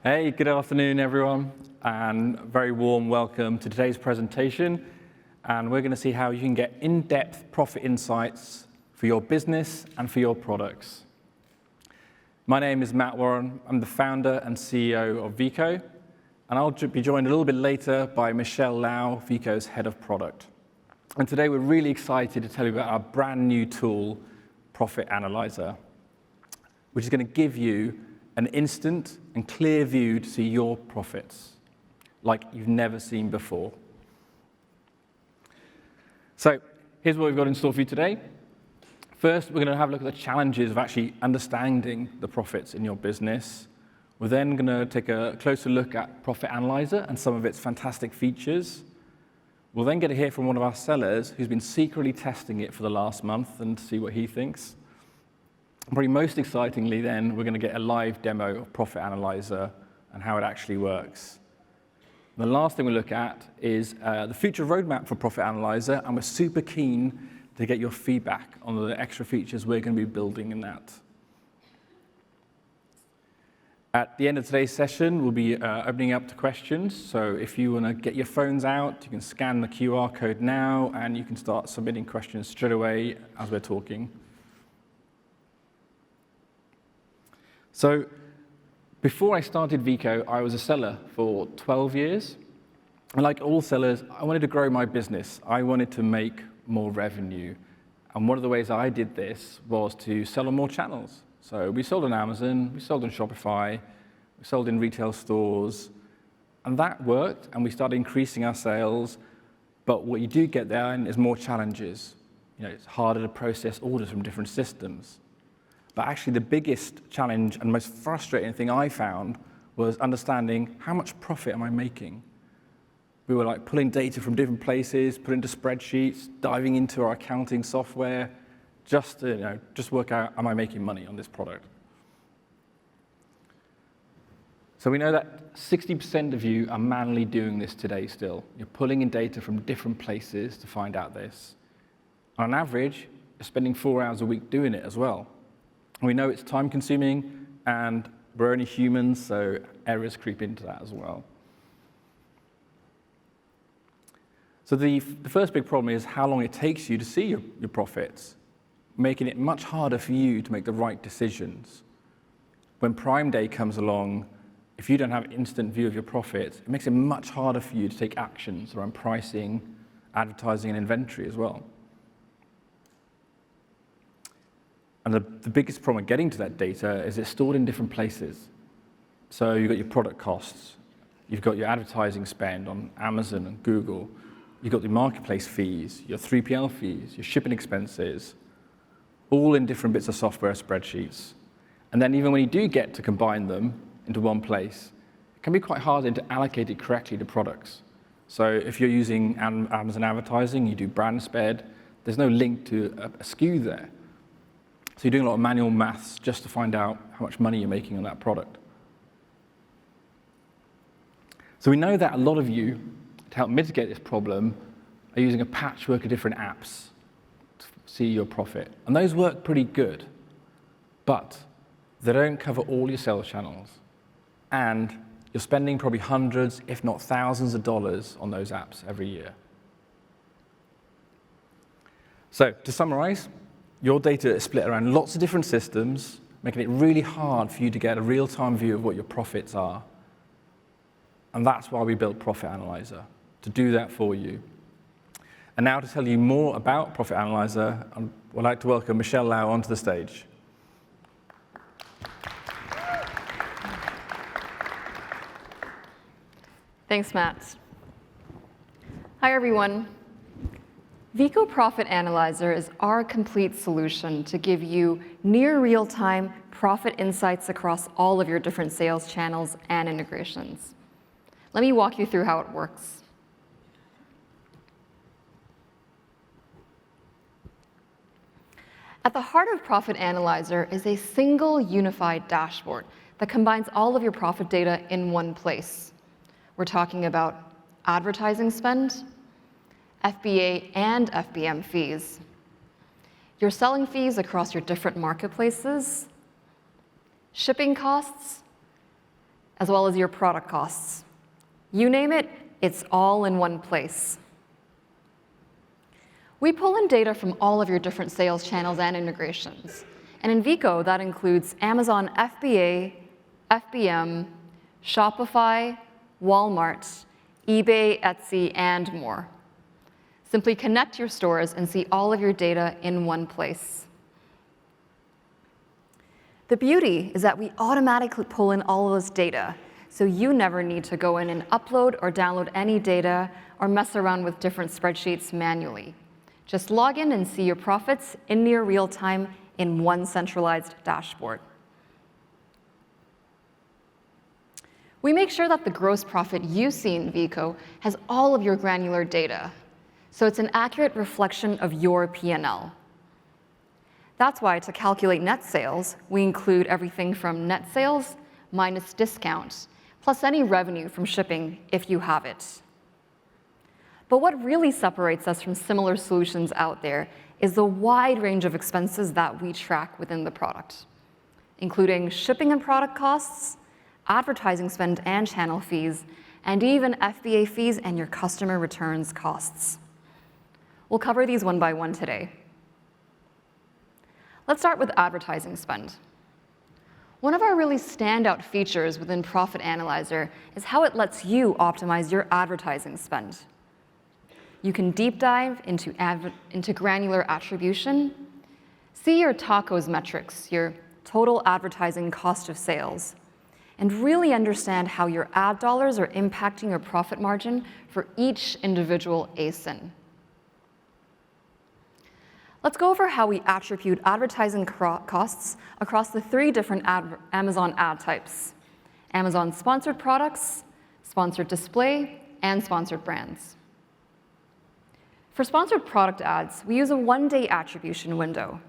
Hey, good afternoon, everyone, and a very warm welcome to today's presentation. And we're going to see how you can get in-depth profit insights for your business and for your products. My name is Matt Warren. I'm the founder and CEO of Veeco, and I'll be joined a little bit later by Michelle Lau, Veeco's head of product. And today we're really excited to tell you about our brand new tool, Profit Analyzer, which is going to give you an instant and clear view to see your profits like you've never seen before. So here's what we've got in store for you today. First, we're going to have a look at the challenges of actually understanding the profits in your business. We're then going to take a closer look at Profit Analyzer and some of its fantastic features. We'll then get to hear from one of our sellers who's been secretly testing it for the last month and see what he thinks. Probably most excitingly then, we're going to get a live demo of Profit Analyzer and how it actually works. And the last thing we look at is the future roadmap for Profit Analyzer, and we're super keen to get your feedback on the extra features we're going to be building in that. At the end of today's session, we'll be opening up to questions. So if you want to get your phones out, you can scan the QR code now, and you can start submitting questions straight away as we're talking. So before I started Veeco, I was a seller for 12 years. And like all sellers, I wanted to grow my business. I wanted to make more revenue. And one of the ways I did this was to sell on more channels. So we sold on Amazon, we sold on Shopify, we sold in retail stores. And that worked, and we started increasing our sales. But what you do get there is more challenges. It's harder to process orders from different systems. But actually, the biggest challenge and most frustrating thing I found was understanding how much profit am I making. We were like pulling data from different places, put into spreadsheets, diving into our accounting software, just to work out, am I making money on this product? So we know that 60% of you are manually doing this today still. You're pulling in data from different places to find out this. On average, you're spending 4 hours a week doing it as well. We know it's time-consuming, and we're only humans, so errors creep into that as well. So the first big problem is how long it takes you to see your profits, making it much harder for you to make the right decisions. When Prime Day comes along, if you don't have an instant view of your profits, it makes it much harder for you to take actions around pricing, advertising, and inventory as well. And the biggest problem with getting to that data is it's stored in different places. So you've got your product costs, you've got your advertising spend on Amazon and Google, you've got the marketplace fees, your 3PL fees, your shipping expenses, all in different bits of software spreadsheets. And then even when you do get to combine them into one place, it can be quite hard then to allocate it correctly to products. So if you're using Amazon advertising, you do brand spend, there's no link to a SKU there. So you're doing a lot of manual maths just to find out how much money you're making on that product. So we know that a lot of you, to help mitigate this problem, are using a patchwork of different apps to see your profit. And those work pretty good, but they don't cover all your sales channels. And you're spending probably hundreds, if not thousands of dollars on those apps every year. So to summarize, your data is split around lots of different systems, making it really hard for you to get a real-time view of what your profits are. And that's why we built Profit Analyzer, to do that for you. And now to tell you more about Profit Analyzer, I would like to welcome Michelle Lau onto the stage. Thanks, Matt. Hi, everyone. Veeco Profit Analyzer is our complete solution to give you near real-time profit insights across all of your different sales channels and integrations. Let me walk you through how it works. At the heart of Profit Analyzer is a single unified dashboard that combines all of your profit data in one place. We're talking about advertising spend, FBA and FBM fees, your selling fees across your different marketplaces, shipping costs, as well as your product costs. You name it, it's all in one place. We pull in data from all of your different sales channels and integrations. And in Veeco, that includes Amazon FBA, FBM, Shopify, Walmart, eBay, Etsy, and more. Simply connect your stores and see all of your data in one place. The beauty is that we automatically pull in all of this data, so you never need to go in and upload or download any data or mess around with different spreadsheets manually. Just log in and see your profits in near real time in one centralized dashboard. We make sure that the gross profit you see in Veeco has all of your granular data, so it's an accurate reflection of your P&L. That's why to calculate net sales, we include everything from net sales minus discount, plus any revenue from shipping if you have it. But what really separates us from similar solutions out there is the wide range of expenses that we track within the product, including shipping and product costs, advertising spend and channel fees, and even FBA fees and your customer returns costs. We'll cover these one by one today. Let's start with advertising spend. One of our really standout features within Profit Analyzer is how it lets you optimize your advertising spend. You can deep dive into granular attribution, see your tacos metrics, your total advertising cost of sales, and really understand how your ad dollars are impacting your profit margin for each individual ASIN. Let's go over how we attribute advertising costs across the 3 different Amazon ad types: Amazon sponsored products, sponsored display, and sponsored brands. For sponsored product ads, we use a 1-day attribution window,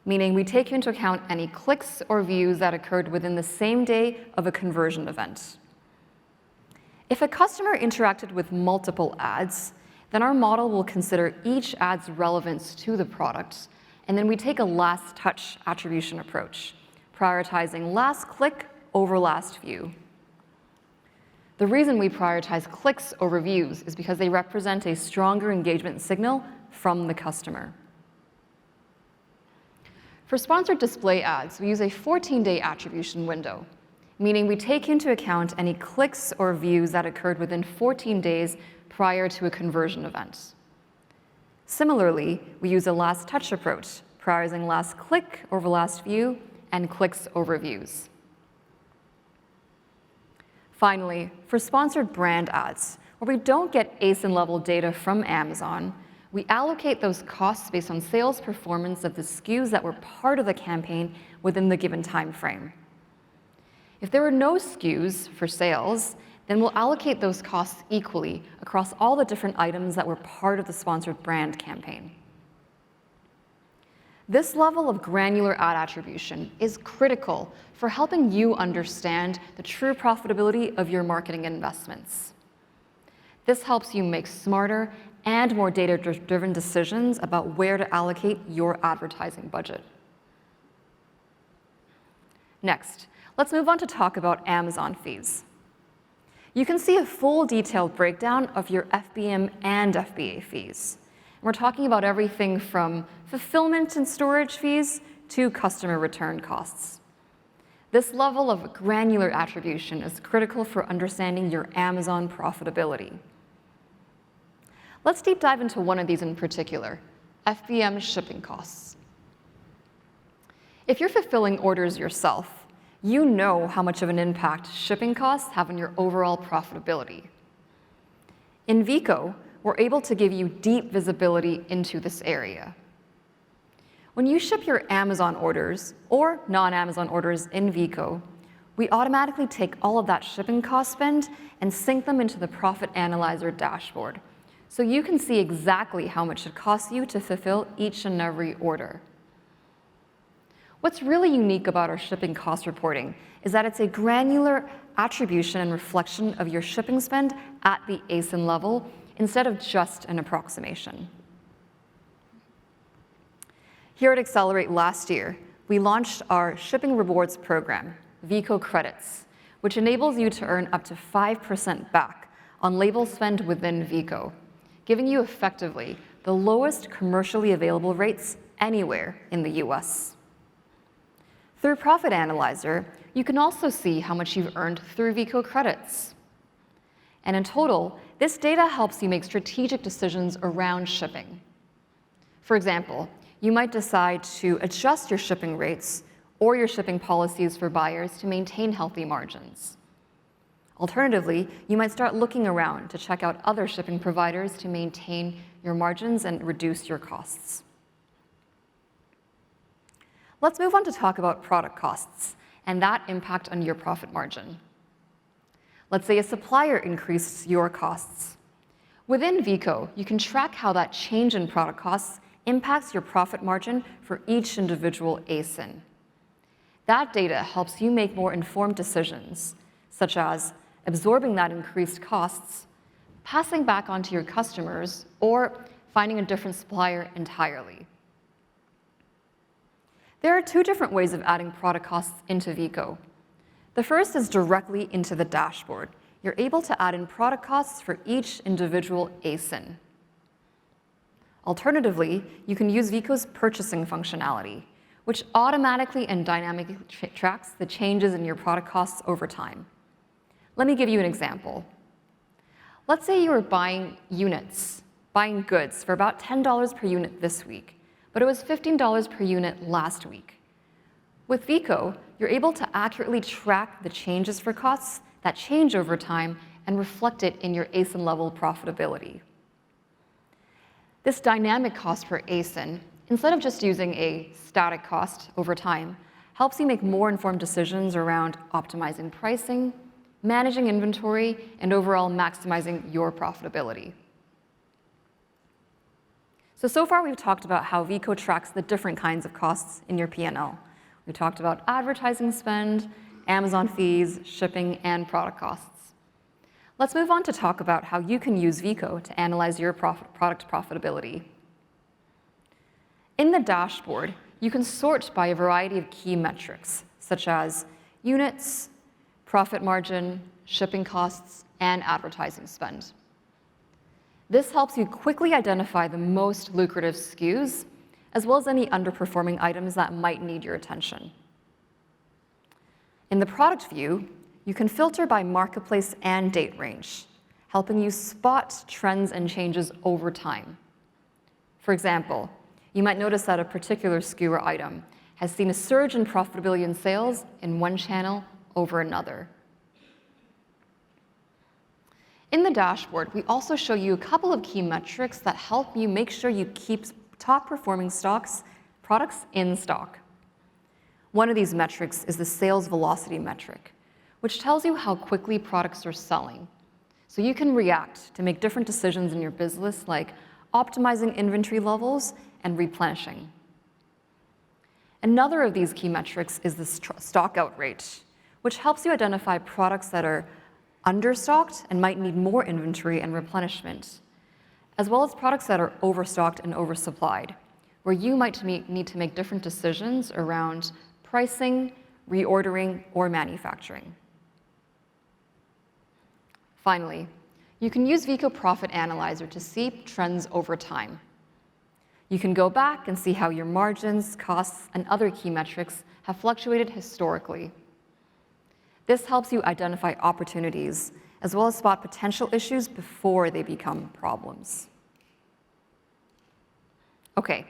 meaning we take into account any clicks or views that occurred within the same day of a conversion event. If a customer interacted with multiple ads, then our model will consider each ad's relevance to the product, and then we take a last touch attribution approach, prioritizing last click over last view. The reason we prioritize clicks over views is because they represent a stronger engagement signal from the customer. For sponsored display ads, we use a 14-day attribution window, meaning we take into account any clicks or views that occurred within 14 days prior to a conversion event. Similarly, we use a last touch approach, prioritizing last click over last view and clicks over views. Finally, for sponsored brand ads, where we don't get ASIN-level data from Amazon, we allocate those costs based on sales performance of the SKUs that were part of the campaign within the given time frame. If there were no SKUs for sales, then we'll allocate those costs equally across all the different items that were part of the sponsored brand campaign. This level of granular ad attribution is critical for helping you understand the true profitability of your marketing investments. This helps you make smarter and more data-driven decisions about where to allocate your advertising budget. Next, let's move on to talk about Amazon fees. You can see a full detailed breakdown of your FBM and FBA fees. We're talking about everything from fulfillment and storage fees to customer return costs. This level of granular attribution is critical for understanding your Amazon profitability. Let's deep dive into one of these in particular, FBM shipping costs. If you're fulfilling orders yourself, you know how much of an impact shipping costs have on your overall profitability. In Veeco, we're able to give you deep visibility into this area. When you ship your Amazon orders or non-Amazon orders in Veeco, we automatically take all of that shipping cost spend and sync them into the Profit Analyzer dashboard, so you can see exactly how much it costs you to fulfill each and every order. What's really unique about our shipping cost reporting is that it's a granular attribution and reflection of your shipping spend at the ASIN level instead of just an approximation. Here at Accelerate last year, we launched our shipping rewards program, Veeco Credits, which enables you to earn up to 5% back on label spend within Veeco, giving you effectively the lowest commercially available rates anywhere in the US. Through Profit Analyzer, you can also see how much you've earned through Veeco credits. And in total, this data helps you make strategic decisions around shipping. For example, you might decide to adjust your shipping rates or your shipping policies for buyers to maintain healthy margins. Alternatively, you might start looking around to check out other shipping providers to maintain your margins and reduce your costs. Let's move on to talk about product costs and that impact on your profit margin. Let's say a supplier increased your costs. Within Veeco, you can track how that change in product costs impacts your profit margin for each individual ASIN. That data helps you make more informed decisions, such as absorbing that increased costs, passing back on to your customers, or finding a different supplier entirely. There are two different ways of adding product costs into Veeco. The first is directly into the dashboard. You're able to add in product costs for each individual ASIN. Alternatively, you can use Veeco's purchasing functionality, which automatically and dynamically tracks the changes in your product costs over time. Let me give you an example. Let's say you were buying goods for about $10 per unit this week, but it was $15 per unit last week. With Veeco, you're able to accurately track the changes for costs that change over time and reflect it in your ASIN level profitability. This dynamic cost per ASIN, instead of just using a static cost over time, helps you make more informed decisions around optimizing pricing, managing inventory, and overall maximizing your profitability. So far we've talked about how Veeco tracks the different kinds of costs in your P&L. We talked about advertising spend, Amazon fees, shipping, and product costs. Let's move on to talk about how you can use Veeco to analyze your product profitability. In the dashboard, you can sort by a variety of key metrics, such as units, profit margin, shipping costs, and advertising spend. This helps you quickly identify the most lucrative SKUs, as well as any underperforming items that might need your attention. In the product view, you can filter by marketplace and date range, helping you spot trends and changes over time. For example, you might notice that a particular SKU or item has seen a surge in profitability and sales in one channel over another. In the dashboard, we also show you a couple of key metrics that help you make sure you keep top-performing products in stock. One of these metrics is the sales velocity metric, which tells you how quickly products are selling. So you can react to make different decisions in your business, like optimizing inventory levels and replenishing. Another of these key metrics is the stock-out rate, which helps you identify products that are understocked and might need more inventory and replenishment, as well as products that are overstocked and oversupplied, where you might need to make different decisions around pricing, reordering, or manufacturing. Finally, you can use Veeco Profit Analyzer to see trends over time. You can go back and see how your margins, costs, and other key metrics have fluctuated historically. This helps you identify opportunities, as well as spot potential issues before they become problems. Okay,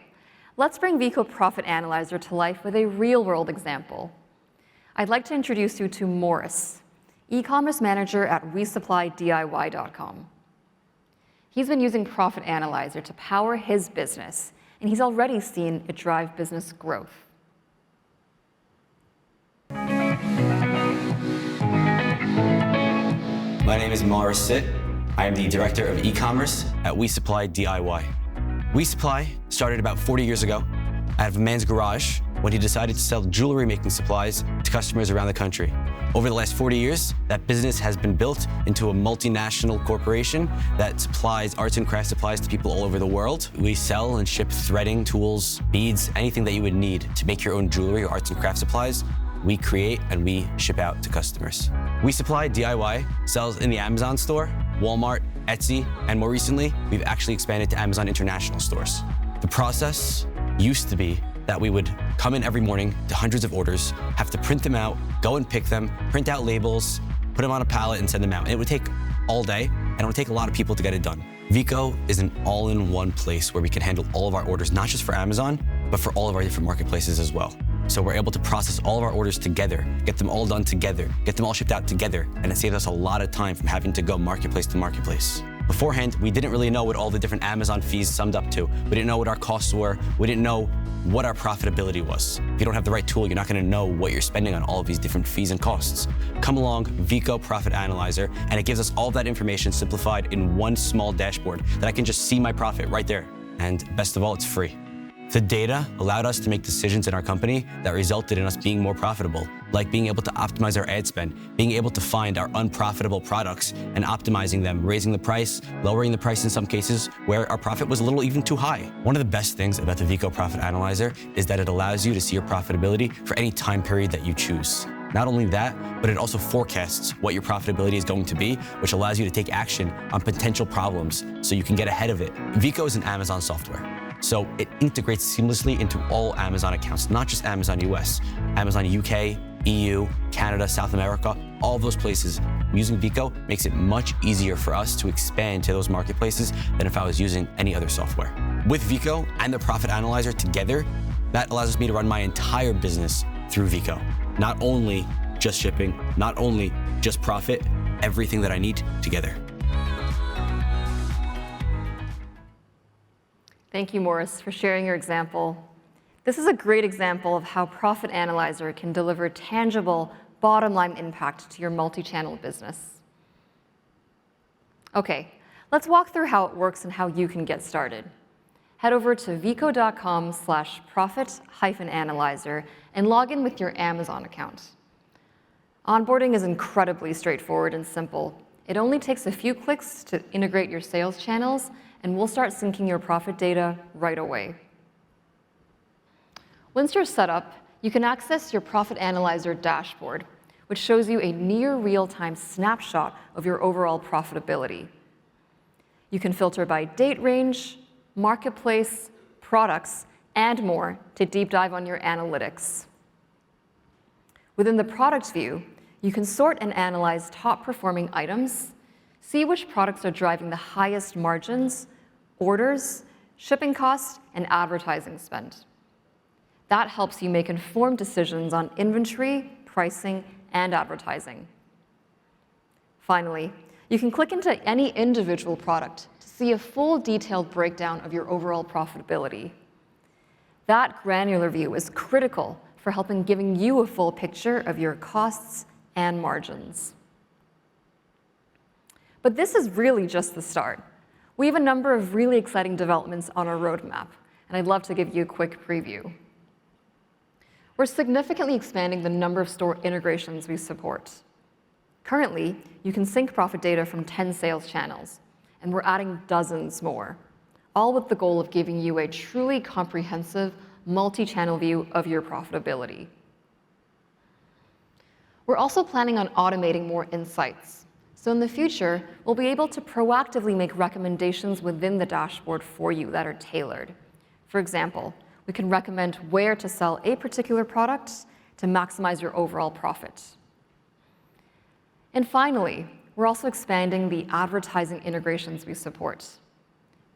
let's bring Veeco Profit Analyzer to life with a real-world example. I'd like to introduce you to Morris, e-commerce manager at WeSupplyDIY.com. He's been using Profit Analyzer to power his business, and he's already seen it drive business growth. My name is Morris Sitt. I am the Director of E-commerce at WeSupply DIY. WeSupply started about 40 years ago out of a man's garage when he decided to sell jewelry making supplies to customers around the country. Over the last 40 years, that business has been built into a multinational corporation that supplies arts and craft supplies to people all over the world. We sell and ship threading, tools, beads, anything that you would need to make your own jewelry or arts and craft supplies. We create and we ship out to customers. We Supply DIY sells in the Amazon store, Walmart, Etsy, and more recently, we've actually expanded to Amazon International stores. The process used to be that we would come in every morning to hundreds of orders, have to print them out, go and pick them, print out labels, put them on a pallet and send them out. And it would take all day, and it would take a lot of people to get it done. Veeco is an all-in-one place where we can handle all of our orders, not just for Amazon, but for all of our different marketplaces as well. So we're able to process all of our orders together, get them all done together, get them all shipped out together, and it saves us a lot of time from having to go marketplace to marketplace. Beforehand, we didn't really know what all the different Amazon fees summed up to. We didn't know what our costs were. We didn't know what our profitability was. If you don't have the right tool, you're not gonna know what you're spending on all of these different fees and costs. Come along, Veeco Profit Analyzer, and it gives us all of that information simplified in one small dashboard that I can just see my profit right there. And best of all, it's free. The data allowed us to make decisions in our company that resulted in us being more profitable, like being able to optimize our ad spend, being able to find our unprofitable products and optimizing them, raising the price, lowering the price in some cases where our profit was a little even too high. One of the best things about the Veeco Profit Analyzer is that it allows you to see your profitability for any time period that you choose. Not only that, but it also forecasts what your profitability is going to be, which allows you to take action on potential problems so you can get ahead of it. Veeco is an Amazon software. So it integrates seamlessly into all Amazon accounts, not just Amazon US, Amazon UK, EU, Canada, South America, all of those places. Using Veeco makes it much easier for us to expand to those marketplaces than if I was using any other software. With Veeco and the Profit Analyzer together, that allows me to run my entire business through Veeco. Not only just shipping, not only just profit, everything that I need together. Thank you, Morris, for sharing your example. This is a great example of how Profit Analyzer can deliver tangible bottom-line impact to your multi-channel business. Okay, let's walk through how it works and how you can get started. Head over to veeco.com/profit-analyzer and log in with your Amazon account. Onboarding is incredibly straightforward and simple. It only takes a few clicks to integrate your sales channels, and we'll start syncing your profit data right away. Once you're set up, you can access your Profit Analyzer dashboard, which shows you a near real-time snapshot of your overall profitability. You can filter by date range, marketplace, products, and more to deep dive on your analytics. Within the product view, you can sort and analyze top-performing items, see which products are driving the highest margins, orders, shipping costs, and advertising spend. That helps you make informed decisions on inventory, pricing, and advertising. Finally, you can click into any individual product to see a full detailed breakdown of your overall profitability. That granular view is critical for helping giving you a full picture of your costs and margins. But this is really just the start. We have a number of really exciting developments on our roadmap, and I'd love to give you a quick preview. We're significantly expanding the number of store integrations we support. Currently, you can sync profit data from 10 sales channels, and we're adding dozens more, all with the goal of giving you a truly comprehensive multi-channel view of your profitability. We're also planning on automating more insights. So in the future, we'll be able to proactively make recommendations within the dashboard for you that are tailored. For example, we can recommend where to sell a particular product to maximize your overall profit. And finally, we're also expanding the advertising integrations we support.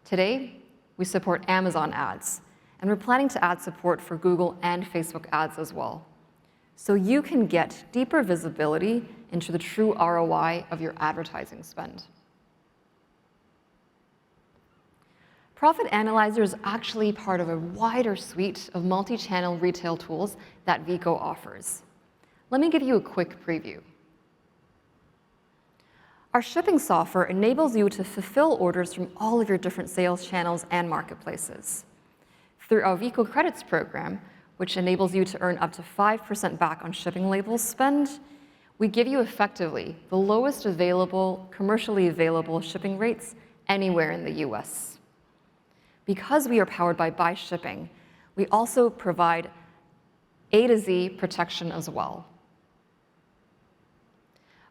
Today, we support Amazon ads, and we're planning to add support for Google and Facebook ads as well. So you can get deeper visibility into the true ROI of your advertising spend. Profit Analyzer is actually part of a wider suite of multi-channel retail tools that Veeco offers. Let me give you a quick preview. Our shipping software enables you to fulfill orders from all of your different sales channels and marketplaces. Through our Veeco Credits program, which enables you to earn up to 5% back on shipping labels spend, we give you effectively the lowest available, commercially available shipping rates anywhere in the US. Because we are powered by Buy Shipping, we also provide A to Z protection as well.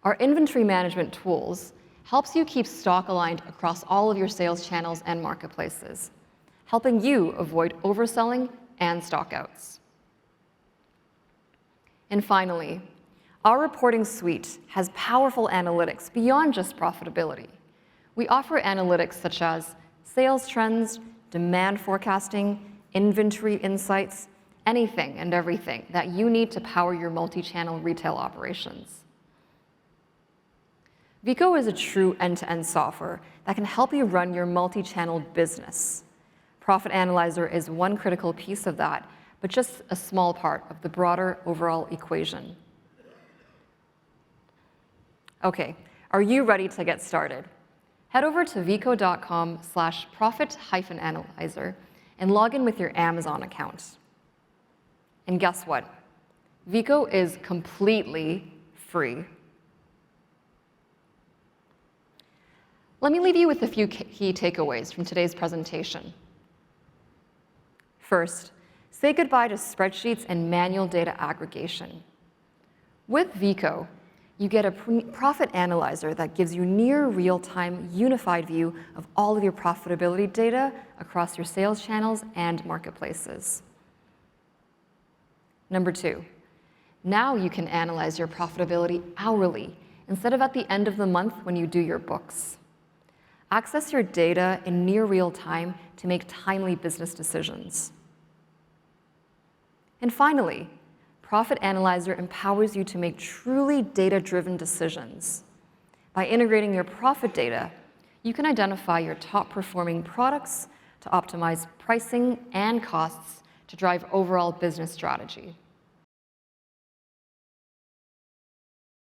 Our inventory management tools helps you keep stock aligned across all of your sales channels and marketplaces, helping you avoid overselling and stockouts. And finally, our reporting suite has powerful analytics beyond just profitability. We offer analytics such as sales trends, demand forecasting, inventory insights, anything and everything that you need to power your multi-channel retail operations. Veeco is a true end-to-end software that can help you run your multi-channel business. Profit Analyzer is one critical piece of that, but just a small part of the broader overall equation. Okay, are you ready to get started? Head over to veeco.com/profit-analyzer and log in with your Amazon account. And guess what? Veeco is completely free. Let me leave you with a few key takeaways from today's presentation. First, say goodbye to spreadsheets and manual data aggregation. With Veeco, you get a profit analyzer that gives you near real-time unified view of all of your profitability data across your sales channels and marketplaces. Number two, now you can analyze your profitability hourly instead of at the end of the month when you do your books. Access your data in near real time to make timely business decisions. And finally, Profit Analyzer empowers you to make truly data-driven decisions. By integrating your profit data, you can identify your top-performing products to optimize pricing and costs to drive overall business strategy.